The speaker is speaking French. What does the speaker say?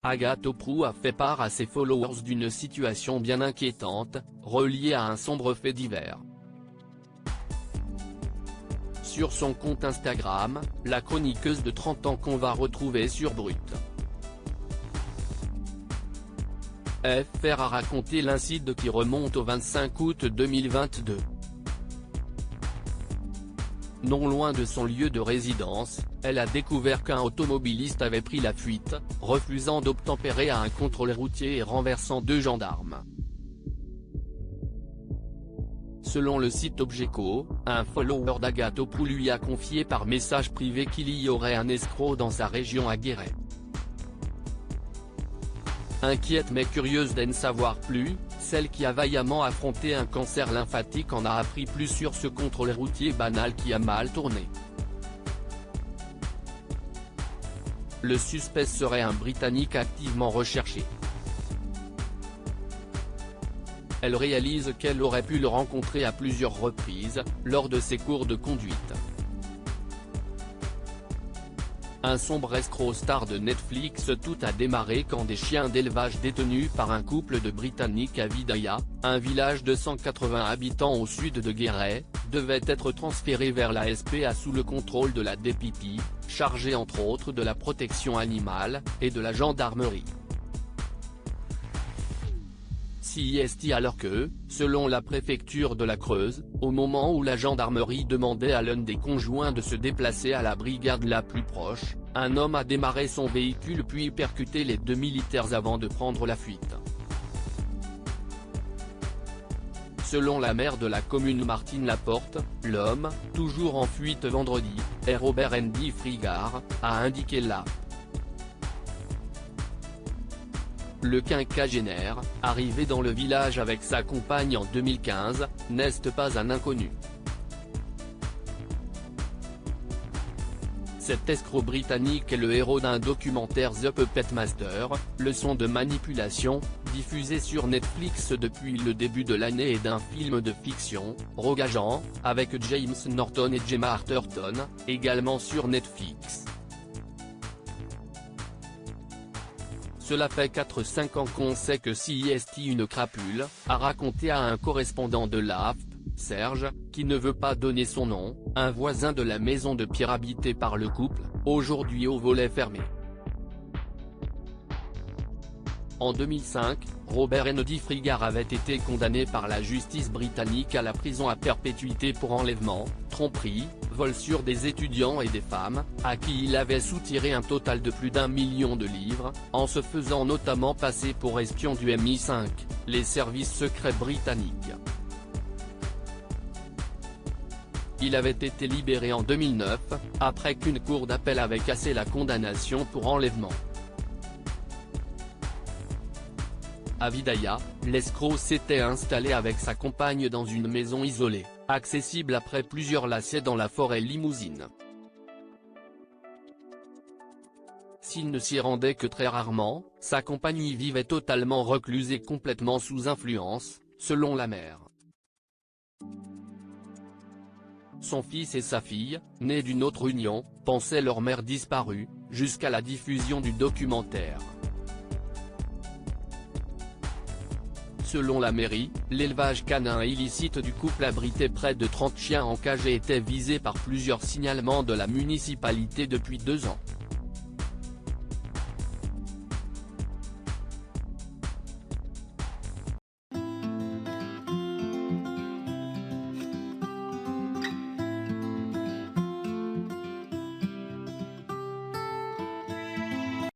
Agathe Oprou a fait part à ses followers d'une situation bien inquiétante, reliée à un sombre fait divers. Sur son compte Instagram, la chroniqueuse de 30 ans qu'on va retrouver sur Brut. FR a raconté l'incident qui remonte au 25 août 2022. Non loin de son lieu de résidence, elle a découvert qu'un automobiliste avait pris la fuite, refusant d'obtempérer à un contrôle routier et renversant 2 gendarmes. Selon le site Objeco, un follower d'Agathe Oprou lui a confié par message privé qu'il y aurait un escroc dans sa région à Guéret. Inquiète mais curieuse d'en savoir plus, celle qui a vaillamment affronté un cancer lymphatique en a appris plus sur ce contrôle routier banal qui a mal tourné. Le suspect serait un Britannique activement recherché. Elle réalise qu'elle aurait pu le rencontrer à plusieurs reprises, lors de ses cours de conduite. Un sombre escroc star de Netflix. Tout a démarré quand des chiens d'élevage détenus par un couple de Britanniques à Vidaya, un village de 180 habitants au sud de Guéret, devaient être transférés vers la SPA sous le contrôle de la DPP, chargée entre autres de la protection animale, et de la gendarmerie. CIST alors que, selon la préfecture de la Creuse, au moment où la gendarmerie demandait à l'un des conjoints de se déplacer à la brigade la plus proche, un homme a démarré son véhicule puis percuté les 2 militaires avant de prendre la fuite. Selon la maire de la commune Martine Laporte, l'homme, toujours en fuite vendredi, est Robert Andy Frigard, a indiqué la. Le quinquagénaire, arrivé dans le village avec sa compagne en 2015, n'est pas un inconnu. Cet escroc britannique est le héros d'un documentaire The Puppet Master, leçon de manipulation, diffusé sur Netflix depuis le début de l'année et d'un film de fiction, Rogue Agent, avec James Norton et Gemma Arterton, également sur Netflix. Cela fait 4-5 ans qu'on sait que CIST une crapule, a raconté à un correspondant de l'AFP, Serge, qui ne veut pas donner son nom, un voisin de la maison de pierre habitée par le couple, aujourd'hui au volet fermé. En 2005, Robert Andy Frigard avait été condamné par la justice britannique à la prison à perpétuité pour enlèvement, tromperie, vol sur des étudiants et des femmes, à qui il avait soutiré un total de plus d'1 million de livres, en se faisant notamment passer pour espion du MI5, les services secrets britanniques. Il avait été libéré en 2009, après qu'une cour d'appel avait cassé la condamnation pour enlèvement. À Vidaya, l'escroc s'était installé avec sa compagne dans une maison isolée, accessible après plusieurs lacets dans la forêt limousine. S'il ne s'y rendait que très rarement, sa compagne y vivait totalement recluse et complètement sous influence, selon la mère. Son fils et sa fille, nés d'une autre union, pensaient leur mère disparue, jusqu'à la diffusion du documentaire. Selon la mairie, l'élevage canin illicite du couple abritait près de 30 chiens en cage et était visé par plusieurs signalements de la municipalité depuis 2 ans.